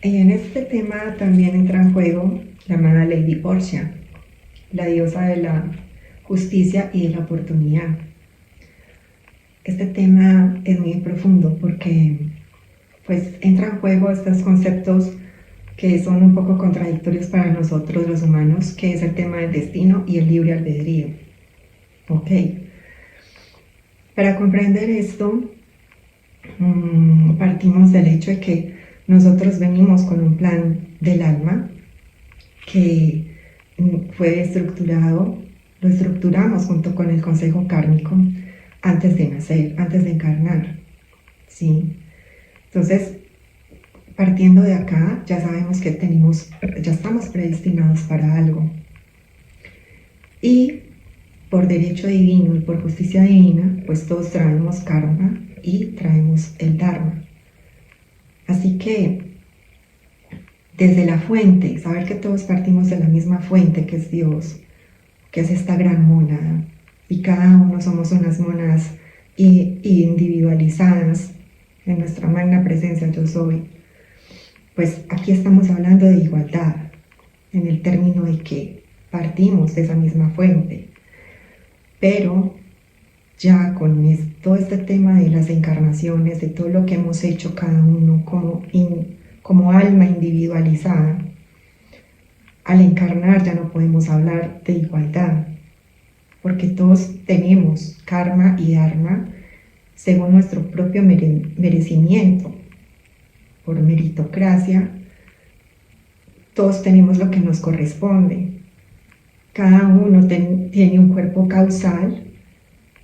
En este tema también entra en juego la amada Lady Portia, la diosa de la justicia y de la oportunidad. Este tema es muy profundo porque pues entra en juego estos conceptos que son un poco contradictorios para nosotros los humanos, que es el tema del destino y el libre albedrío. Ok. Para comprender esto, partimos del hecho de que nosotros venimos con un plan del alma que fue estructurado, lo estructuramos junto con el consejo kármico antes de nacer, antes de encarnar, ¿sí? Entonces, partiendo de acá, ya sabemos que ya estamos predestinados para algo. Y por derecho divino y por justicia divina, pues todos traemos karma y traemos el dharma. Así que desde la fuente, saber que todos partimos de la misma fuente que es Dios, que es esta gran mónada, y cada uno somos unas mónadas individualizadas en nuestra magna presencia yo soy, pues aquí estamos hablando de igualdad, en el término de que partimos de esa misma fuente, pero ya con todo este tema de las encarnaciones, de todo lo que hemos hecho cada uno como alma individualizada, al encarnar ya no podemos hablar de igualdad, porque todos tenemos karma y dharma según nuestro propio merecimiento, por meritocracia, todos tenemos lo que nos corresponde. Cada uno tiene un cuerpo causal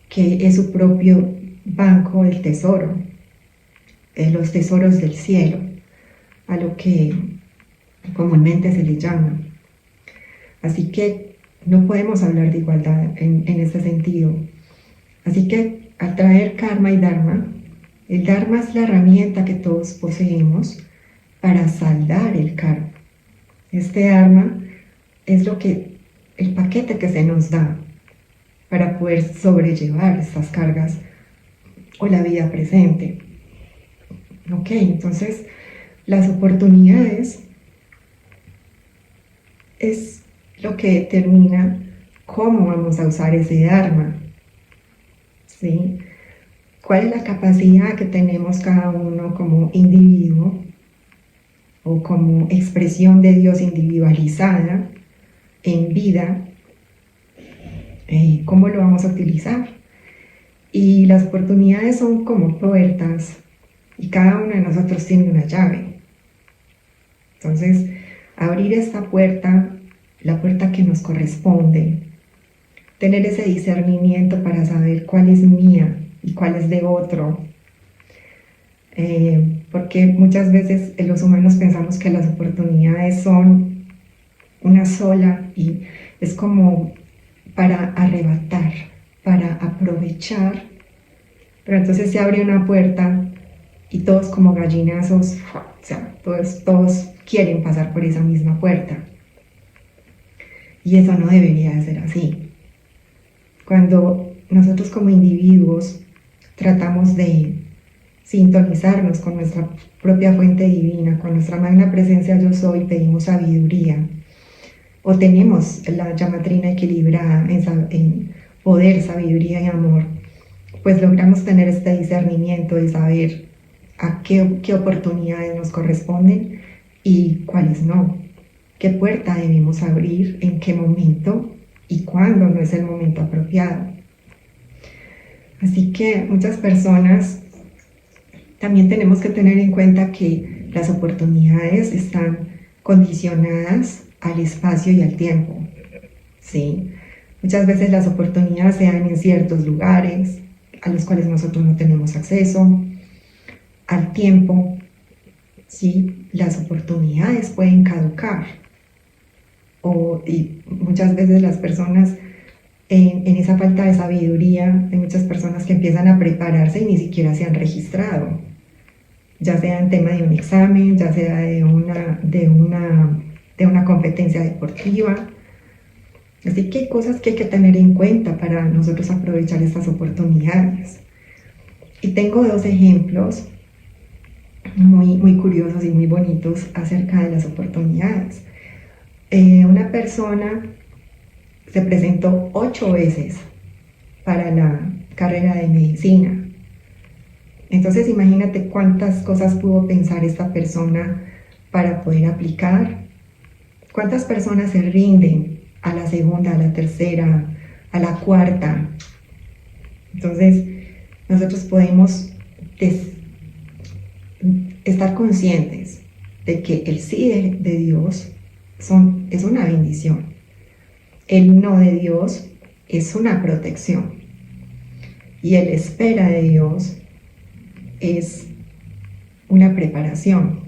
que es su propio banco del tesoro, los tesoros del cielo, a lo que comúnmente se le llama. Así que no podemos hablar de igualdad en este sentido. Así que al traer karma y dharma, el dharma es la herramienta que todos poseemos para saldar el karma. Este dharma es el paquete que se nos da para poder sobrellevar estas cargas o la vida presente. Ok, entonces las oportunidades es lo que determina cómo vamos a usar ese dharma, ¿sí? ¿Cuál es la capacidad que tenemos cada uno como individuo o como expresión de Dios individualizada en vida? ¿Cómo lo vamos a utilizar? Y las oportunidades son como puertas y cada uno de nosotros tiene una llave. Entonces, abrir esta puerta, la puerta que nos corresponde, tener ese discernimiento para saber cuál es mía y cuál es de otro. Porque muchas veces los humanos pensamos que las oportunidades son una sola y es como para arrebatar, para aprovechar, pero entonces se abre una puerta y todos como gallinazos, o sea, todos quieren pasar por esa misma puerta. Y eso no debería de ser así. Cuando nosotros como individuos tratamos de sintonizarnos con nuestra propia fuente divina, con nuestra magna presencia yo soy, pedimos sabiduría, o tenemos la llamatrina equilibrada en poder, sabiduría y amor, pues logramos tener este discernimiento de saber a qué oportunidades nos corresponden y cuáles no, qué puerta debemos abrir, en qué momento y cuándo no es el momento apropiado. Así que muchas personas también tenemos que tener en cuenta que las oportunidades están condicionadas al espacio y al tiempo, ¿sí? Muchas veces las oportunidades se dan en ciertos lugares a los cuales nosotros no tenemos acceso, al tiempo, ¿sí? Las oportunidades pueden caducar y muchas veces las personas en esa falta de sabiduría, hay muchas personas que empiezan a prepararse y ni siquiera se han registrado, ya sea en tema de un examen, ya sea de una competencia deportiva. Así que hay cosas que hay que tener en cuenta para nosotros aprovechar estas oportunidades. Y tengo dos ejemplos muy curiosos y muy bonitos acerca de las oportunidades. Una persona se presentó 8 veces para la carrera de medicina. Entonces imagínate cuántas cosas pudo pensar esta persona para poder aplicar. ¿Cuántas personas se rinden a la segunda, a la tercera, a la cuarta? Entonces nosotros podemos estar conscientes de que el sí de Dios es una bendición. El no de Dios es una protección. Y el espera de Dios es una preparación.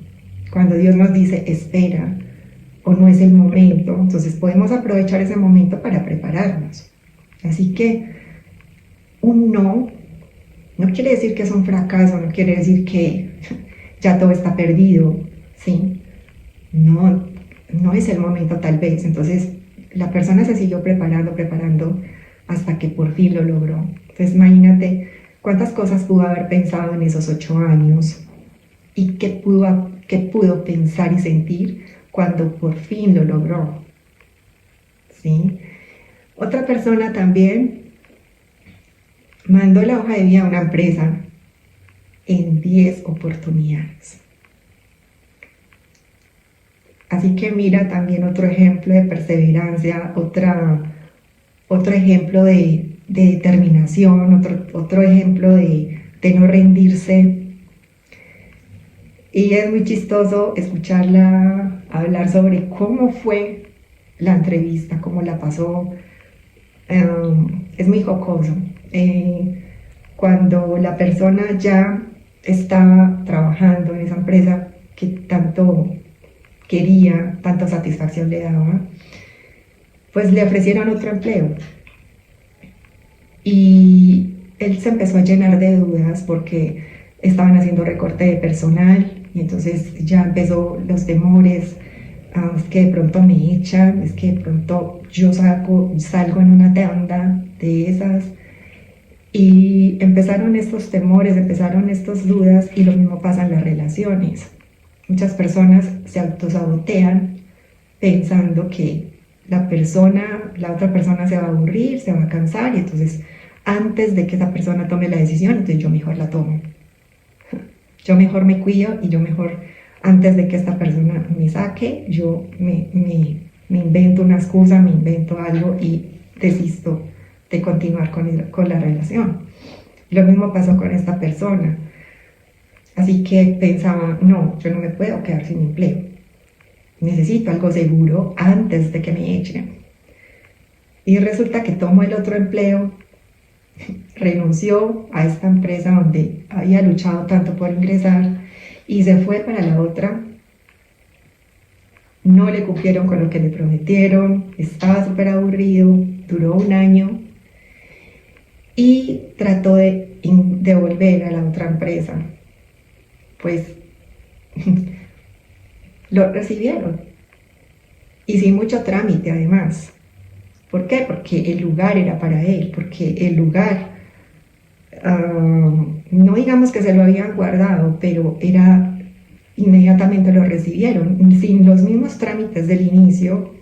Cuando Dios nos dice espera o no es el momento, entonces podemos aprovechar ese momento para prepararnos. Así que un no quiere decir que es un fracaso, no quiere decir que ya todo está perdido, ¿sí? No es el momento tal vez. Entonces la persona se siguió preparando hasta que por fin lo logró. Entonces imagínate cuántas cosas pudo haber pensado en esos 8 años y qué pudo pensar y sentir cuando por fin lo logró, ¿sí? Otra persona también mandó la hoja de vida a una empresa en 10 oportunidades. Así que mira también otro ejemplo de perseverancia, otro ejemplo de determinación, otro ejemplo de no rendirse. Y es muy chistoso escucharla hablar sobre cómo fue la entrevista, cómo la pasó. Es muy jocoso. Cuando la persona ya estaba trabajando en esa empresa que tanto quería, tanta satisfacción le daba, pues le ofrecieron otro empleo. Y él se empezó a llenar de dudas porque estaban haciendo recorte de personal y entonces ya empezó los temores. Es que de pronto me echan, es que de pronto yo salgo en una tanda de esas. Y empezaron estos temores, empezaron estas dudas, y lo mismo pasa en las relaciones. Muchas personas se autosabotean pensando que la otra persona se va a aburrir, se va a cansar, y entonces antes de que esa persona tome la decisión, entonces yo mejor la tomo. Yo mejor me cuido y yo mejor, antes de que esta persona me saque, yo me invento una excusa, me invento algo y desisto de continuar con la relación. Lo mismo pasó con esta persona. Así que pensaba, no, yo no me puedo quedar sin empleo. Necesito algo seguro antes de que me echen. Y resulta que tomó el otro empleo, renunció a esta empresa donde había luchado tanto por ingresar y se fue para la otra. No le cumplieron con lo que le prometieron, estaba súper aburrido, duró un año y trató de volver a la otra empresa. Pues lo recibieron y sin mucho trámite además. ¿Por qué? Porque el lugar era para él, porque el lugar, no digamos que se lo habían guardado, pero inmediatamente lo recibieron, sin los mismos trámites del inicio,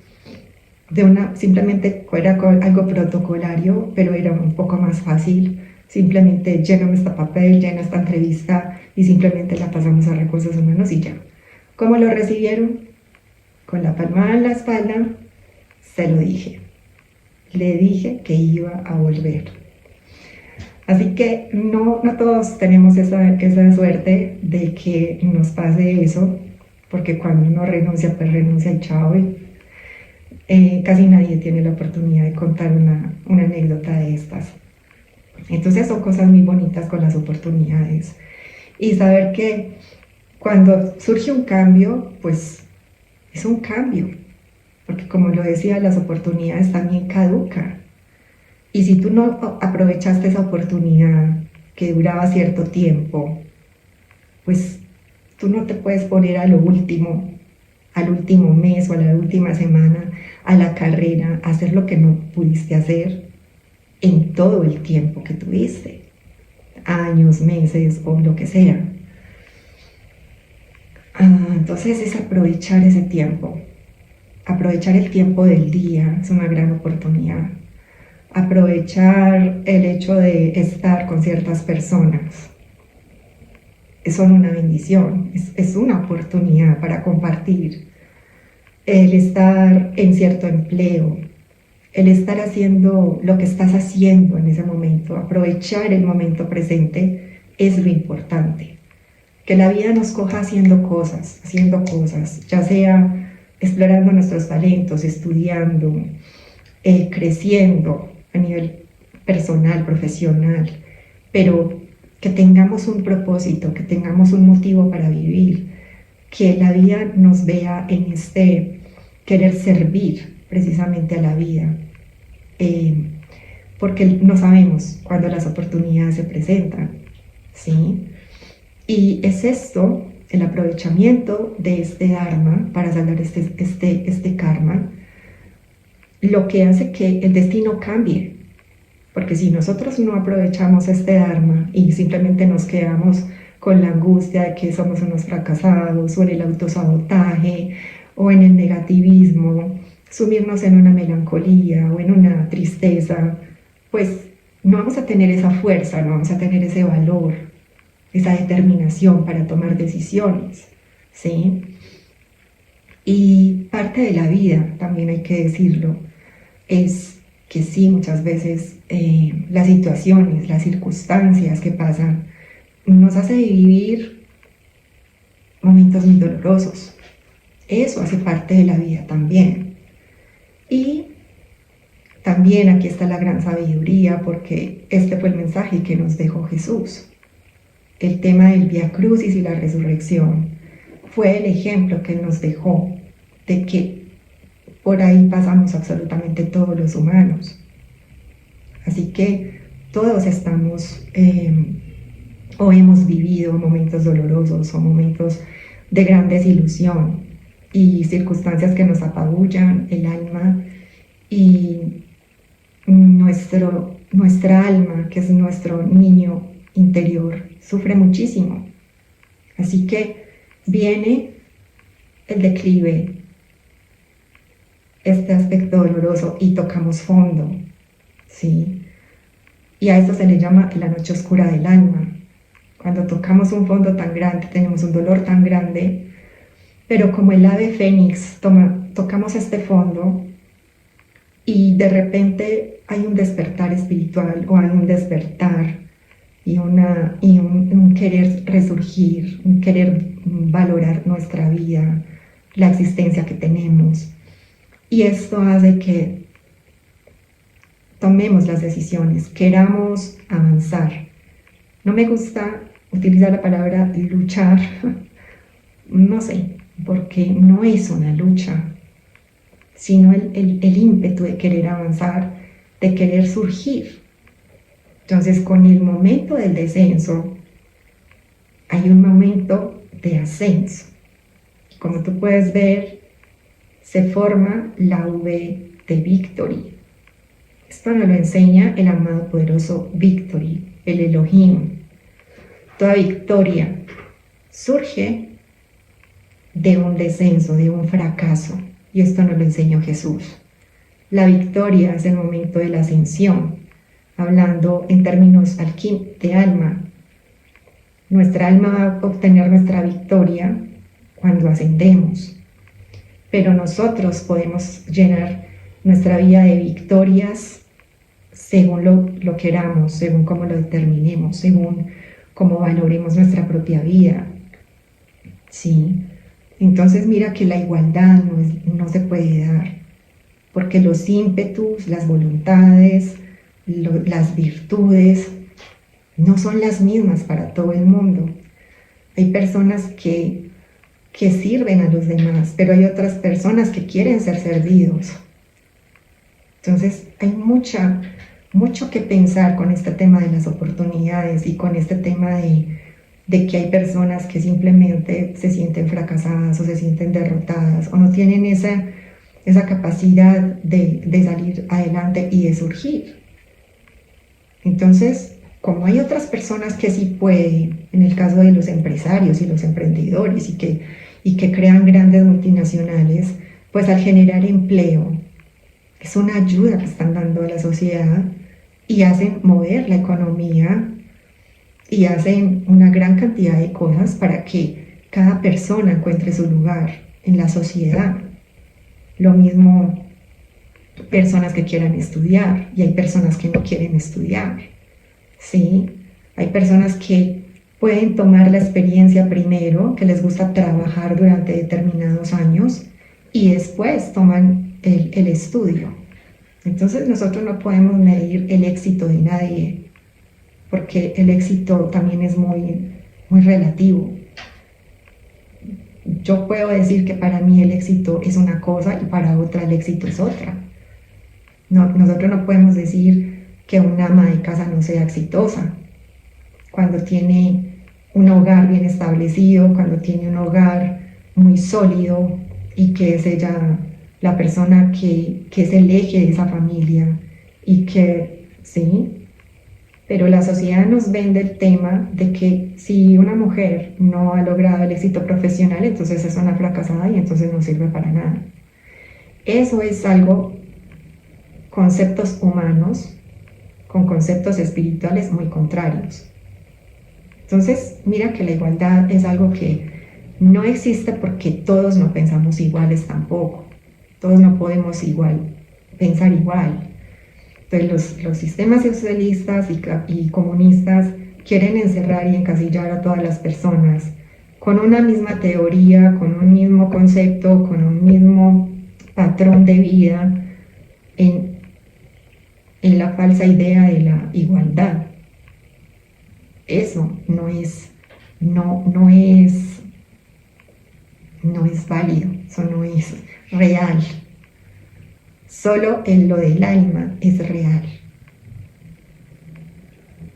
simplemente era algo protocolario, pero era un poco más fácil. Simplemente lléname este papel, llena esta entrevista y simplemente la pasamos a recursos humanos y ya. ¿Cómo lo recibieron? Con la palmada en la espalda, se lo dije. Le dije que iba a volver. Así que no todos tenemos esa suerte de que nos pase eso, porque cuando uno renuncia, pues renuncia y chao. Casi nadie tiene la oportunidad de contar una anécdota de estas. Entonces son cosas muy bonitas con las oportunidades. Y saber que cuando surge un cambio, pues es un cambio. Porque como lo decía, las oportunidades también caducan. Y si tú no aprovechaste esa oportunidad que duraba cierto tiempo, pues tú no te puedes poner al último mes o a la última semana, a la carrera, a hacer lo que no pudiste hacer en todo el tiempo que tuviste, años, meses o lo que sea. Entonces es aprovechar ese tiempo, aprovechar el tiempo del día, es una gran oportunidad. Aprovechar el hecho de estar con ciertas personas, son una bendición, es una oportunidad para compartir. El estar en cierto empleo, el estar haciendo lo que estás haciendo en ese momento, aprovechar el momento presente es lo importante. Que la vida nos coja haciendo cosas, ya sea explorando nuestros talentos, estudiando, creciendo a nivel personal, profesional, pero que tengamos un propósito, que tengamos un motivo para vivir, que la vida nos vea en este querer servir precisamente a la vida, porque no sabemos cuándo las oportunidades se presentan, ¿sí? Y es esto, el aprovechamiento de este dharma para sanar este karma, lo que hace que el destino cambie. Porque si nosotros no aprovechamos este dharma y simplemente nos quedamos con la angustia de que somos unos fracasados, o en el autosabotaje, o en el negativismo, sumirnos en una melancolía o en una tristeza, pues no vamos a tener esa fuerza, no vamos a tener ese valor, esa determinación para tomar decisiones, ¿sí? Y parte de la vida, también hay que decirlo, es que sí, muchas veces las situaciones, las circunstancias que pasan, nos hace vivir momentos muy dolorosos. Eso hace parte de la vida también. Y también aquí está la gran sabiduría, porque este fue el mensaje que nos dejó Jesús. El tema del Vía Crucis y la resurrección fue el ejemplo que Él nos dejó de que por ahí pasamos absolutamente todos los humanos. Así que todos estamos o hemos vivido momentos dolorosos o momentos de gran desilusión y circunstancias que nos apabullan el alma, y nuestra alma, que es nuestro niño interior, sufre muchísimo. Así que viene el declive, este aspecto doloroso, y tocamos fondo, ¿sí? Y a eso se le llama la noche oscura del alma. Cuando tocamos un fondo tan grande, tenemos un dolor tan grande, pero como el ave fénix, tocamos este fondo y de repente hay un despertar espiritual, o hay un despertar y un querer resurgir, un querer valorar nuestra vida, la existencia que tenemos. Y esto hace que tomemos las decisiones, queramos avanzar. No me gusta utilizar la palabra luchar, no sé, porque no es una lucha, sino el ímpetu de querer avanzar, de querer surgir. Entonces, con el momento del descenso, hay un momento de ascenso. Como tú puedes ver, se forma la V de Victory. Esto nos lo enseña el amado poderoso Victory, el Elohim. Toda victoria surge de un descenso, de un fracaso, y esto nos lo enseñó Jesús. La victoria es el momento de la ascensión, hablando en términos de alma. Nuestra alma va a obtener nuestra victoria cuando ascendemos, pero nosotros podemos llenar nuestra vida de victorias según lo queramos, según cómo lo determinemos, según cómo valoremos nuestra propia vida, ¿sí? Entonces mira que la igualdad no se puede dar, porque los ímpetus, las voluntades, las virtudes no son las mismas para todo el mundo. Hay personas que sirven a los demás, pero hay otras personas que quieren ser servidos. Entonces hay mucho que pensar con este tema de las oportunidades y con este tema de que hay personas que simplemente se sienten fracasadas o se sienten derrotadas o no tienen esa capacidad de salir adelante y de surgir. Entonces, como hay otras personas que sí pueden, en el caso de los empresarios y los emprendedores, y que crean grandes multinacionales, pues al generar empleo, es una ayuda que están dando a la sociedad y hacen mover la economía y hacen una gran cantidad de cosas para que cada persona encuentre su lugar en la sociedad. Lo mismo personas que quieran estudiar y hay personas que no quieren estudiar, ¿sí? Hay personas que pueden tomar la experiencia primero, que les gusta trabajar durante determinados años y después toman el estudio. Entonces nosotros no podemos medir el éxito de nadie porque el éxito también es muy, muy relativo. Yo puedo decir que para mí el éxito es una cosa y para otra el éxito es otra. No, nosotros no podemos decir que una ama de casa no sea exitosa cuando tiene un hogar bien establecido, cuando tiene un hogar muy sólido y que es ella la persona que es el eje de esa familia y que, sí, pero la sociedad nos vende el tema de que si una mujer no ha logrado el éxito profesional, entonces es una fracasada y entonces no sirve para nada. Eso es algo, conceptos humanos con conceptos espirituales muy contrarios. Entonces, mira que la igualdad es algo que no existe porque todos no pensamos iguales tampoco. Todos no podemos pensar igual. Entonces, los sistemas socialistas y comunistas quieren encerrar y encasillar a todas las personas con una misma teoría, con un mismo concepto, con un mismo patrón de vida en la falsa idea de la igualdad. Eso no es válido, eso no es real. Solo en lo del alma es real.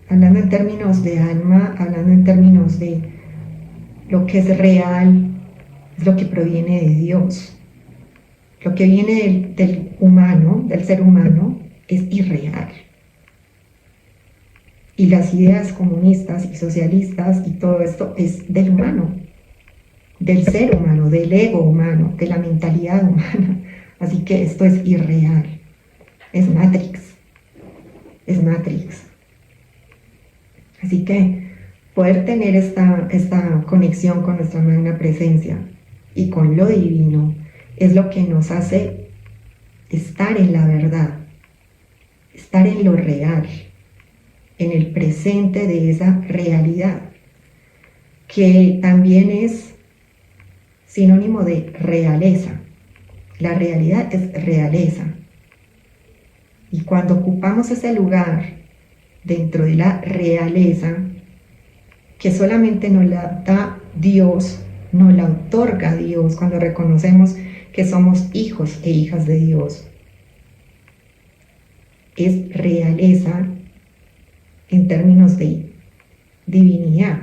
Hablando en términos de alma, hablando en términos de lo que es real, es lo que proviene de Dios. Lo que viene del humano, del ser humano, es irreal. Y las ideas comunistas y socialistas y todo esto es del humano, del ser humano, del ego humano, de la mentalidad humana. Así que esto es irreal, es Matrix, es Matrix. Así que poder tener esta conexión con nuestra magna presencia y con lo divino es lo que nos hace estar en la verdad, estar en lo real, en el presente de esa realidad, que también es sinónimo de realeza. La realidad es realeza. Y cuando ocupamos ese lugar dentro de la realeza, que solamente nos la da Dios, nos la otorga Dios cuando reconocemos que somos hijos e hijas de Dios. Es realeza en términos de divinidad,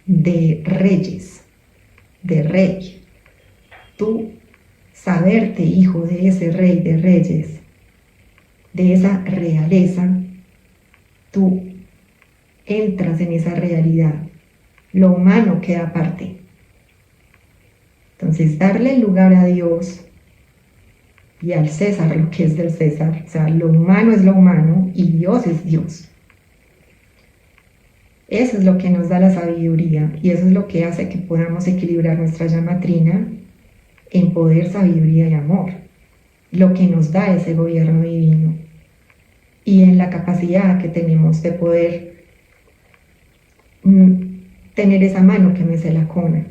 de reyes, de rey. Tú saberte hijo de ese rey de reyes, de esa realeza, tú entras en esa realidad. Lo humano queda aparte. Entonces, darle lugar a Dios y al César lo que es del César, o sea, lo humano es lo humano y Dios es Dios. Eso es lo que nos da la sabiduría y eso es lo que hace que podamos equilibrar nuestra llama trina en poder, sabiduría y amor, lo que nos da ese gobierno divino y en la capacidad que tenemos de poder tener esa mano que mece la cuna.